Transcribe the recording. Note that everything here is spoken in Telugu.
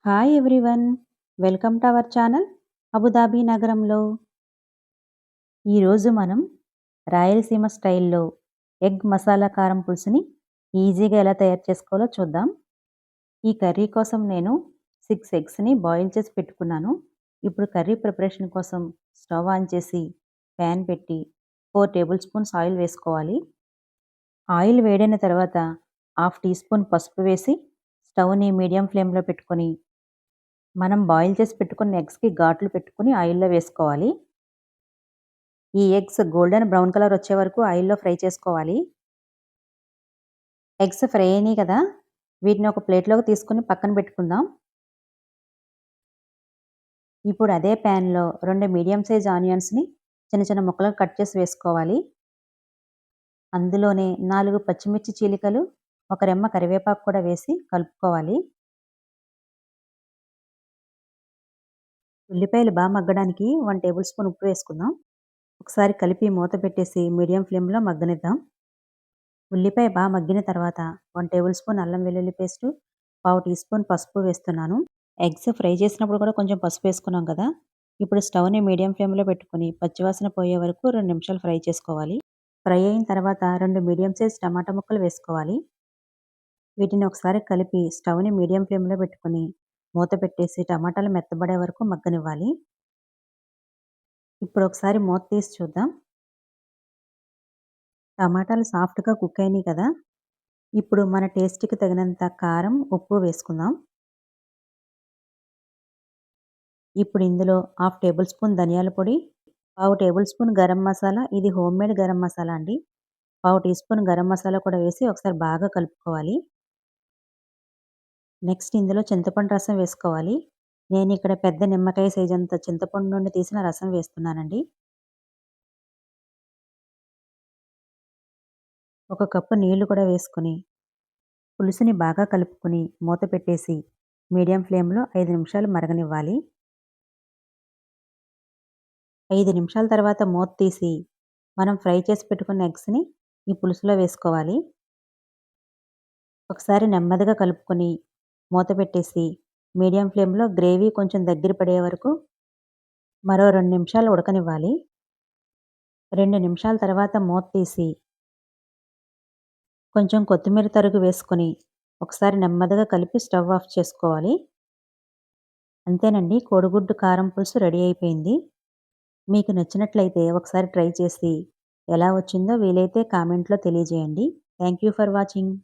Hi everyone, welcome to our channel Abu Dhabi నగరంలో. ఈరోజు మనం రాయలసీమ స్టైల్లో ఎగ్ మసాలా కారం పులుసుని ఈజీగా ఎలా తయారు చేసుకోవాలో చూద్దాం. ఈ కర్రీ కోసం నేను 6 ఎగ్స్ని బాయిల్ చేసి పెట్టుకున్నాను. ఇప్పుడు కర్రీ ప్రిపరేషన్ కోసం స్టవ్ ఆన్ చేసి ప్యాన్ పెట్టి 4 టేబుల్ స్పూన్స్ ఆయిల్ వేసుకోవాలి. ఆయిల్ వేడైన తర్వాత 1/2 టీ స్పూన్ పసుపు వేసి స్టవ్ని మీడియం ఫ్లేమ్లో పెట్టుకొని మనం బాయిల్ చేసి పెట్టుకున్న ఎగ్స్‌కి ఘాట్లు పెట్టుకొని ఆయిల్‌లో వేసుకోవాలి. ఈ ఎగ్స్ గోల్డెన్ బ్రౌన్ కలర్ వచ్చే వరకు ఆయిల్‌లో ఫ్రై చేసుకోవాలి. ఎగ్స్ ఫ్రై అయినాయి కదా! వీటిని ఒక ప్లేట్‌లోకి తీసుకొని పక్కన పెట్టుకుందాం. ఇప్పుడు అదే ప్యాన్‌లో 2 మీడియం సైజ్ ఆనియన్స్‌ని చిన్న చిన్న ముక్కలుగా కట్ చేసి వేసుకోవాలి. అందులోనే 4 పచ్చిమిర్చి చీలికలు, ఒక రెమ్మ కరివేపాకు కూడా వేసి కలుపుకోవాలి. ఉల్లిపాయలు బాగా మగ్గడానికి 1 టేబుల్ స్పూన్ ఉప్పు వేసుకుందాం. ఒకసారి కలిపి మూత పెట్టేసి మీడియం ఫ్లేమ్‌లో మగ్గనిద్దాం. ఉల్లిపాయ బాగా మగ్గిన తర్వాత 1 టేబుల్ స్పూన్ అల్లం వెల్లుల్లి పేస్టు, పావు టీ స్పూన్ పసుపు వేస్తున్నాను. ఎగ్స్ ఫ్రై చేసినప్పుడు కూడా కొంచెం పసుపు వేసుకున్నాం కదా! ఇప్పుడు స్టవ్‌ని మీడియం ఫ్లేమ్‌లో పెట్టుకొని పచ్చివాసన పోయే వరకు 2 నిమిషాలు ఫ్రై చేసుకోవాలి. ఫ్రై అయిన తర్వాత 2 మీడియం సైజ్ టమాటా ముక్కలు వేసుకోవాలి. వీటిని ఒకసారి కలిపి స్టవ్‌ని మీడియం ఫ్లేమ్‌లో పెట్టుకొని మూత పెట్టేసి టమాటాలు మెత్తబడే వరకు మగ్గనివ్వాలి. ఇప్పుడు ఒకసారి మూత తీసి చూద్దాం. టమాటాలు సాఫ్ట్‌గా కుక్ అయినాయి కదా! ఇప్పుడు మన టేస్ట్‌కి తగినంత కారం, ఉప్పు వేసుకుందాం. ఇప్పుడు ఇందులో 1/2 టేబుల్ స్పూన్ ధనియాల పొడి, పావు టేబుల్ స్పూన్ గరం మసాలా, ఇది హోమ్‌మేడ్ గరం మసాలా అండి. పావు టీ స్పూన్ గరం మసాలా కూడా వేసి ఒకసారి బాగా కలుపుకోవాలి. నెక్స్ట్ ఇందులో చింతపండు రసం వేసుకోవాలి. నేను ఇక్కడ పెద్ద నిమ్మకాయ సైజ్ అంత చింతపండు నుండి తీసిన రసం వేస్తున్నానండి. ఒక కప్పు నీళ్లు కూడా వేసుకొని పులుసుని బాగా కలుపుకొని మూత పెట్టేసి మీడియం ఫ్లేమ్‌లో 5 నిమిషాలు మరగనివ్వాలి. 5 నిమిషాల తర్వాత మూత తీసి మనం ఫ్రై చేసి పెట్టుకున్న ఎగ్స్‌ని ఈ పులుసులో వేసుకోవాలి. ఒకసారి నెమ్మదిగా కలుపుకొని మూత పెట్టేసి మీడియం ఫ్లేమ్‌లో గ్రేవీ కొంచెం దగ్గర పడే వరకు మరో 2 నిమిషాలు ఉడకనివ్వాలి. 2 నిమిషాల తర్వాత మూత తీసి కొంచెం కొత్తిమీర తరుగు వేసుకొని ఒకసారి నెమ్మదిగా కలిపి స్టవ్ ఆఫ్ చేసుకోవాలి. అంతేనండి, కోడిగుడ్డు కారం పులుసు రెడీ అయిపోయింది. మీకు నచ్చినట్లయితే ఒకసారి ట్రై చేసి ఎలా వచ్చిందో వీలైతే కామెంట్‌లో తెలియజేయండి. Thank you for watching.